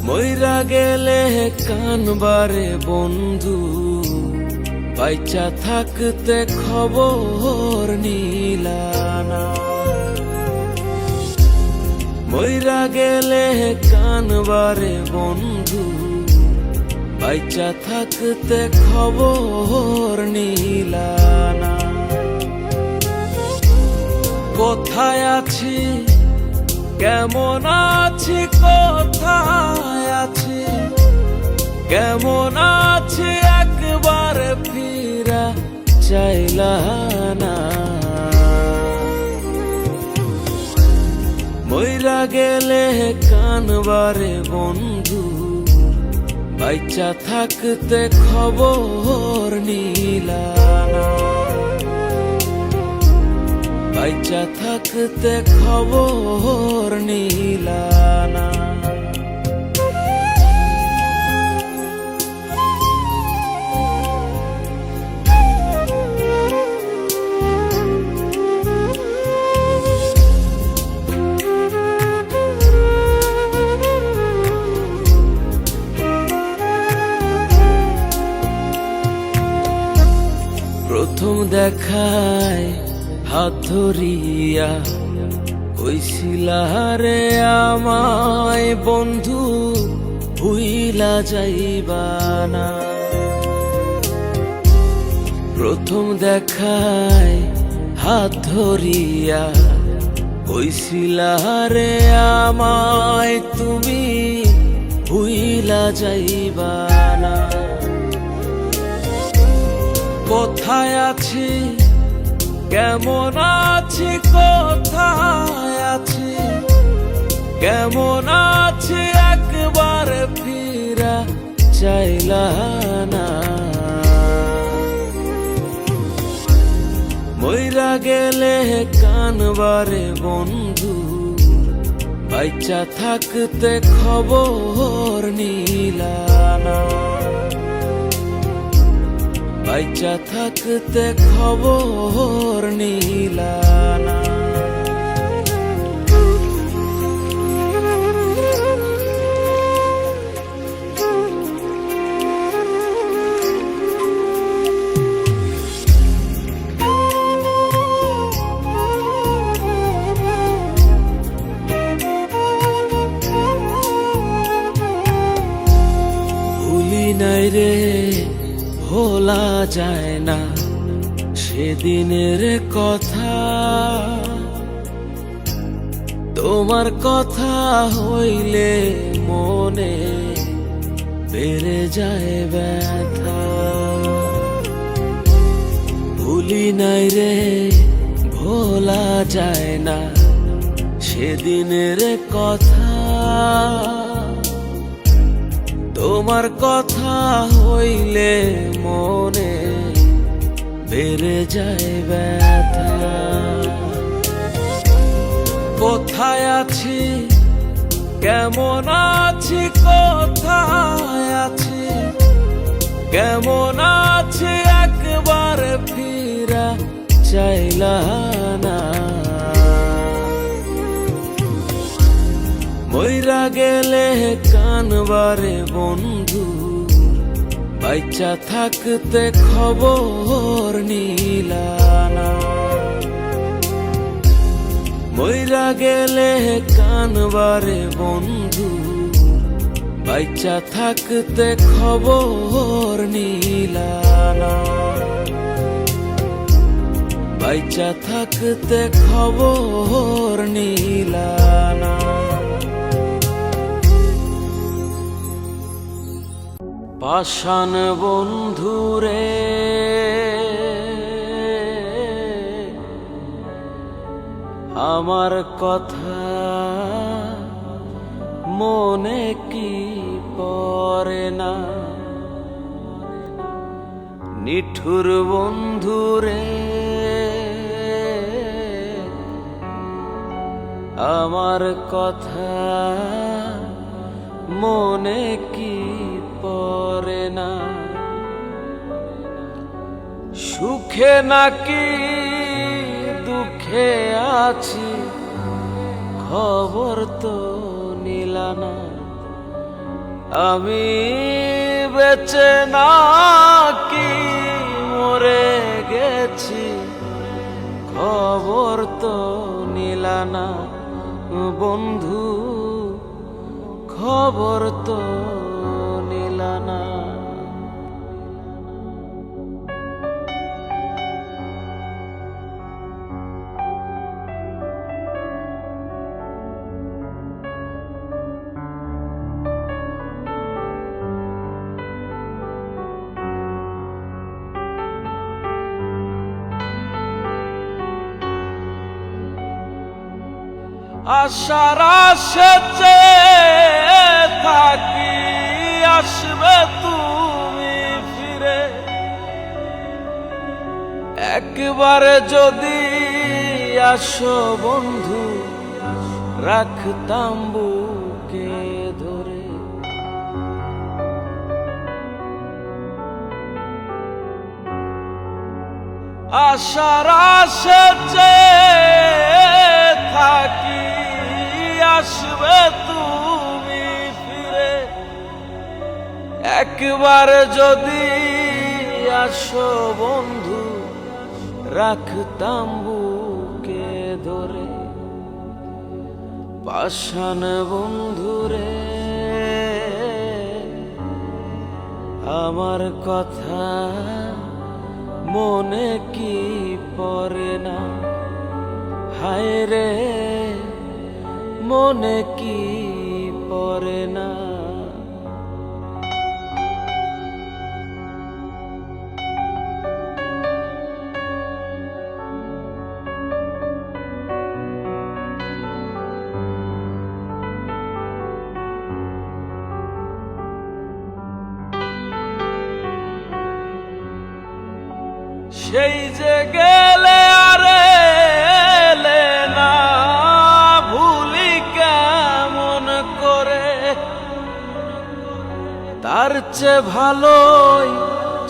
মইরা গেলে কানবারে বন্ধু, বাইচা থাকতে খবর নিলানা। মইরা গেলে কানবারে বন্ধু, বাইচা থাকতে খবর নিলানা। কোথায় আছি কেমন আছি, কোথায় আছি কেমন আছি, একবার ফিরা চাইলা না। মইরা গেলে কানবারে বন্ধু, বাইচা থাকতে খবর নিলানা। বাইচা থাকতে খবর নিলানা। প্রথম দেখায় হাত ধরিয়া কইছিলা রে আমায় বন্ধু, ভুইলা যাইবা না। প্রথম দেখায় হাত ধরিয়া কইছিলা রে আমায় তুমি, ভুইলা যাইবা না। কোথায় আছি কেমন আছি, কোথায় আছি কেমন আছি, একবার ফিরা চাইলা না। মইরা গেলে কানবারে বন্ধু, বাইচা থাকতে খবর নিলানা। বাইচা থাকতে খবর নিলানা। ভুলি নাই রে, ভোলা যায় না সেদিনের কথা। তোমার কথা হইলে মনে বেড়ে যায় ব্যথা। ভুলি নাই রে, ভোলা যায় না সেদিনের কথা। তোমার কথা হইলে মনে বেড়ে যায় ব্যথা। কোথায় আছি কেমন আছি, কোথায় আছি কেমন আছি, একবার ফিরা চাইলা না। মইরা গেলে কানবারে বন্ধু, বাইচা থাকতে খবর নিলানা। মইরা গেলে কানবারে বন্ধু, বাইচা থাকতে খবর নিলানা। বাইচা থাকতে খবর নিলানা। পাষাণ বন্ধুরে আমার কথা মনে কি পড়ে না। নিঠুর বন্ধুরে আমার কথা মনে কি পড়ে না। সুখে নাকি দুঃখে আছি খবর তো নিলানা। আমি বেঁচে নাকি মরে গেছি খবর তো নিলা না বন্ধু, খবর তো নিলা না। আশার আশাতে থাকি আসবে তুমি ফিরে, একবারে যদি আসো বন্ধু রাখতাম বুকে ধরে। আশার আশাতে থাকি আসবে তুমি ফিরে, একবার যদি আসো বন্ধু রাখতাম বুকে ধরে। পাষাণ বন্ধুরে আমার কথা মনে কি পড়ে না, হায় রে মনে কি পড়ে না। সেই যে গেলে আরে এলে না ভুলি কেমন করে, তার চেয়ে ভালোই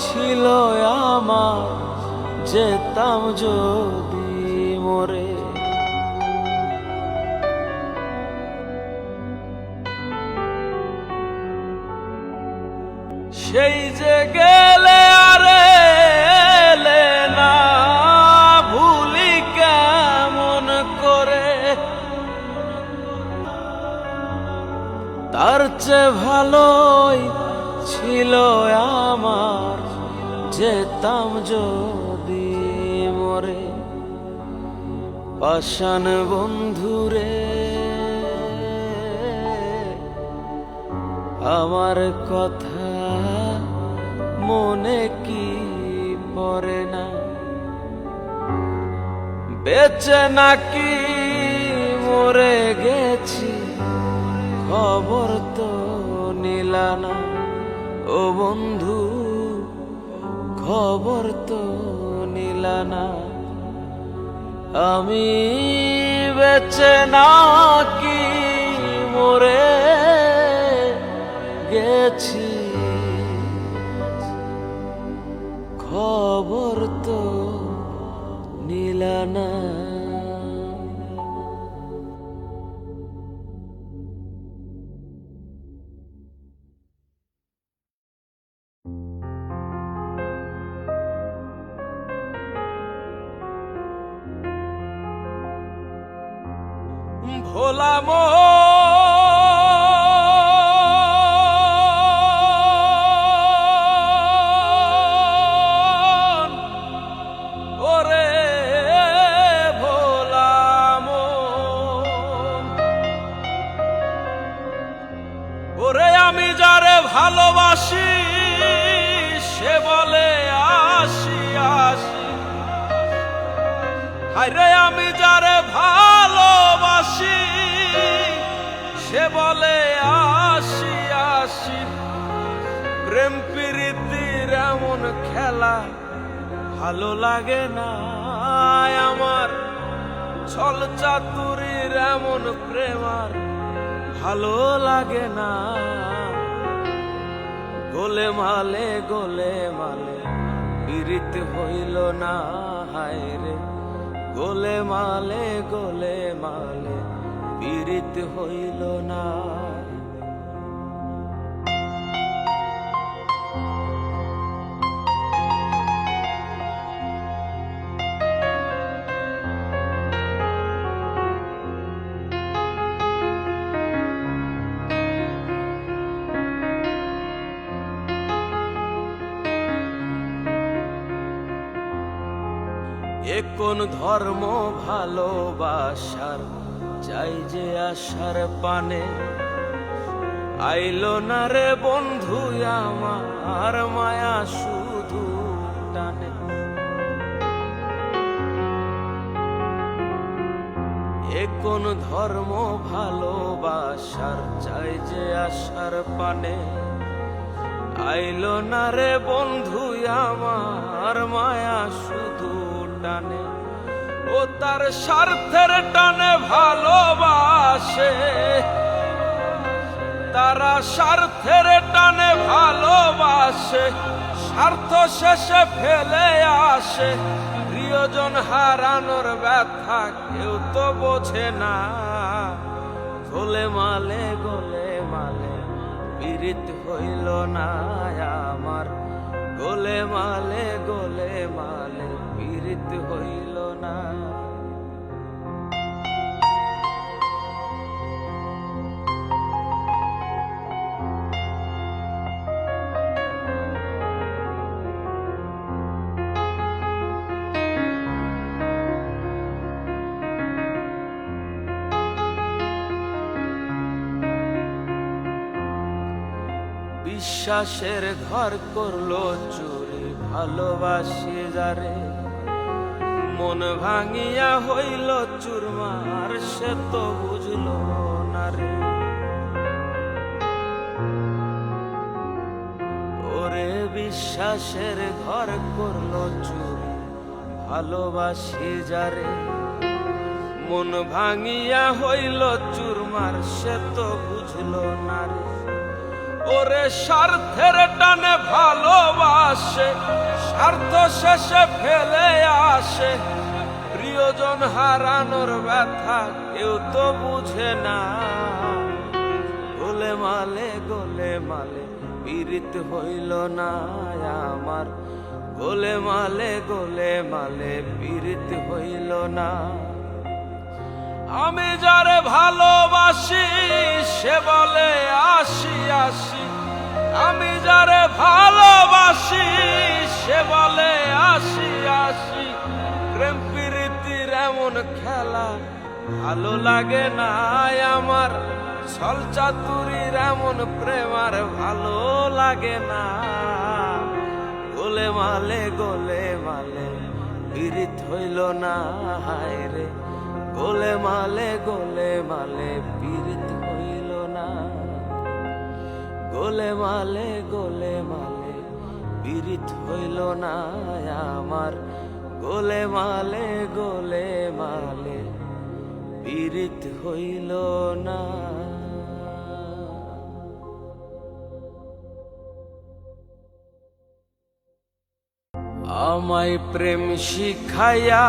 ছিল আমার যেতাম যদি মরে। সেই যে গেলে আরে এলে না ভুলি কেমন করে, তার চেয়ে ভালোই ছিল আমার যেতাম যদি মরে। পাষাণ বন্ধুরে আমার কথা মনে কি পড়ে না, বেঁচে নাকি মরে গেছি খবর তো নিলা না ও বন্ধু, খবর তো নিলা না। আমি বেঁচে নাকি মরে গেছি খবর তো নিলা না। ভোলা মন ওরে ভোলা মন, ওরে আমি যারে ভালোবাসি সে বলে আসি আসি, হায়রে আমি যারে ভালোবাসি সে বলে আসি আসি। প্রেম প্রীতির এমন খেলা ভালো লাগে না আমার, ছল চাতুরীর এমন প্রেম আর ভালো লাগে না। গোলে মালে পীড়িত হইল না, হায় রে গোলে মালে পীড়িত হইল না। এ কোন ধর্ম ভালোবাসার চাই যে আশার পানে আইলো না রে বন্ধু আমার মায়া শুধু টানে। এ কোন ধর্ম ভালোবাসার চাই যে আশার পানে আইলো না রে বন্ধু আমার মায়া শুধু টানে। ও তার স্বার্থের টানে ভালোবাসে, তারা স্বার্থের টানে ভালোবাসে, স্বার্থ শেষে ফেলে আসে। প্রিয়জন হারানোর ব্যথা কেউ তো বোঝে না। গোলে মালে পীড়িত হইল না আমার, গোলে মালে পীড়িত হইল না। বিশ্বাসের ঘর করলো চুরি ভালোবাসি যারে, মন ভাঙিয়া হইল চুরমার সে তো বুঝলো না রে। ওরে বিশ্বাসের ঘর করলো চুরি ভালোবাসি যারে, মন ভাঙিয়া হইল চুরমার সে তো বুঝলো না রে। ওরে স্বার্থের টানে ভালোবাসে, স্বার্থ শেষে ফেলে আসে। প্রিয়জন হারানোর ব্যথা কেউ তো বুঝে না। গোলে মালে পীড়িত হইল না আমার, গোলে মালে পীড়িত হইল না। আমি যারে ভালোবাসি সে বলে আসি আসি, আমি যারে ভালোবাসি সে বলে আসি আসি। প্রেম প্রীতির এমন খেলা ভালো লাগে না আমার, ছল চাতুরির এমন প্রেম আর ভালো লাগে না। গোলে মালে পীড়িত হইল না হায় রে, গোলে মালে পীড়িত হইল না। গোলে মালে পীড়িত হইল না আমার, গোলে মালে পীড়িত হইল না। আমায় প্রেম শিখাইয়া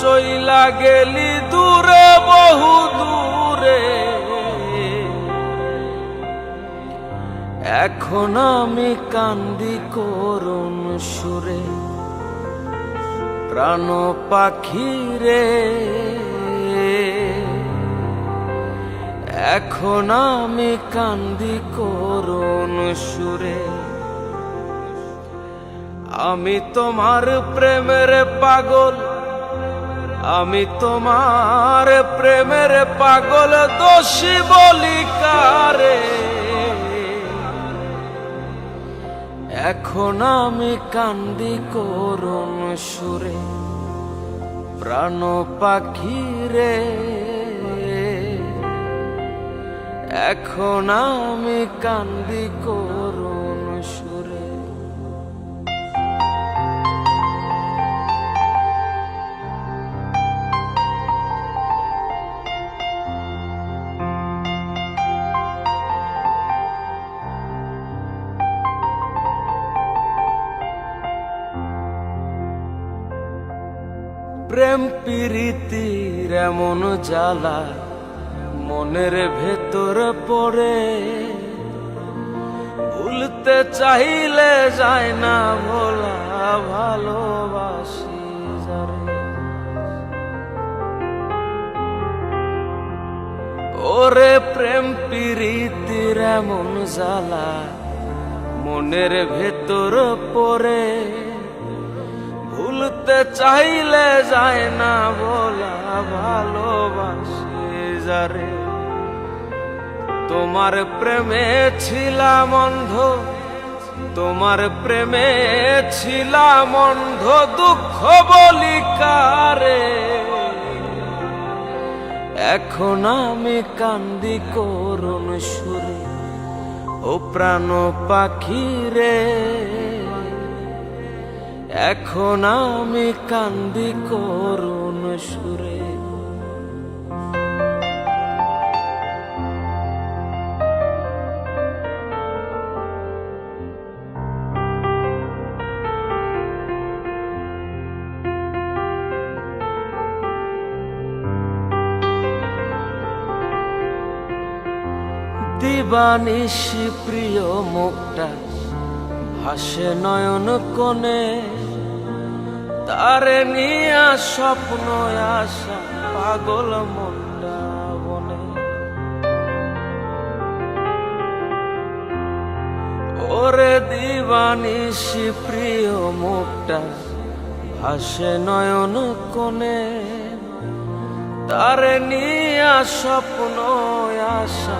চইলা গেলি দূরে বহু দূরে, এখন আমি কান্দি করুণ সুরে। প্রাণ পাখি রে এখন আমি কান্দি করুণ সুরে। আমি তোমার প্রেমের পাগল, আমি তোমার প্রেমের পাগল, দোষী বলি কারে। এখন আমি কান্দি করুণ সুরে। প্রাণ পাখি রে এখন আমি কান্দি করুণ সুরে। প্রেম প্রীতির এমন জ্বালা মনের ভেতর পড়ে, ভুলতে চাইলে যায় না ভোলা, ভালোবাসি যারে। ওরে প্রেম প্রীতির এমন জ্বালা মনের ভেতর পড়ে, ভুল ভুলতে চাইলে যায় না বলা, ভালোবাসি যারে। তোমার প্রেমে ছিলাম অন্ধ, তোমার প্রেমে ছিলাম অন্ধ, দুঃখ বলি কারে। এখন আমি কান্দি করুণ সুরে, ও প্রাণ পাখি রে। এখন আমি কান্দি করুণ সুরে। দিবানিশি প্রিয় মুখটা ভাসে নয়ন কোণে, তারে নিয়া স্বপ্ন আসা পাগল মনটা বনে। ওরে দিবানিশি প্রিয় মুখটা ভাসে নয়ন কোণে, তারে নিয়া স্বপ্ন আসা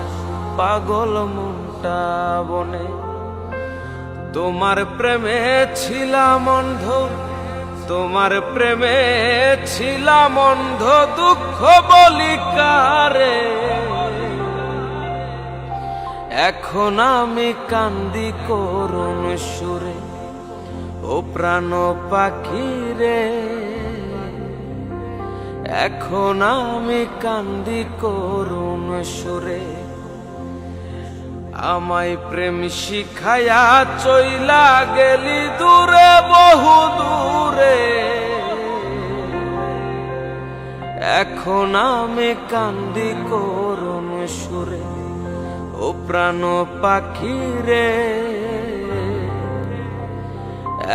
পাগল মনটা বনে। তোমার প্রেমে ছিলাম অন্ধ, তোমার প্রেমে ছিলাম অন্ধ, দুঃখ বলি কারে। এখন আমি কান্দি করুণ সুরে, ও প্রাণ পাখি রে। এখন আমি কান্দি করুণ সুরে। আমায় প্রেম শিখায়া চইলা গেলি দূরে, বহু দূরে। এখন আমি কান্দি করুণ সুরে, ও প্রাণ পাখি রে।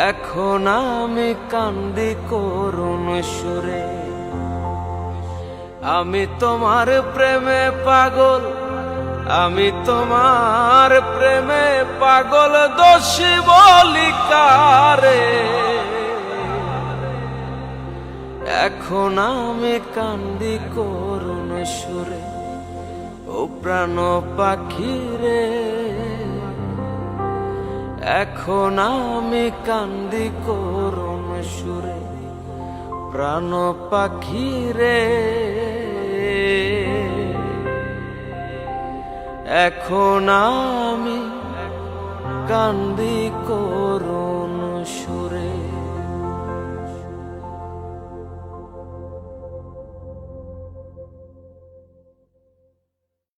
এখন আমি কান্দি করুণ সুরে। আমি তোমার প্রেমে পাগল, আমি তোমার প্রেমে পাগল, দোষী বলি কারে। এখন আমি কান্দি করুণ সুরে, ও প্রাণ পাখি রে। এখন আমি কান্দি করুণ সুরে, প্রাণ পাখি রে। এখন আমি কান্দি করুণ সুরে।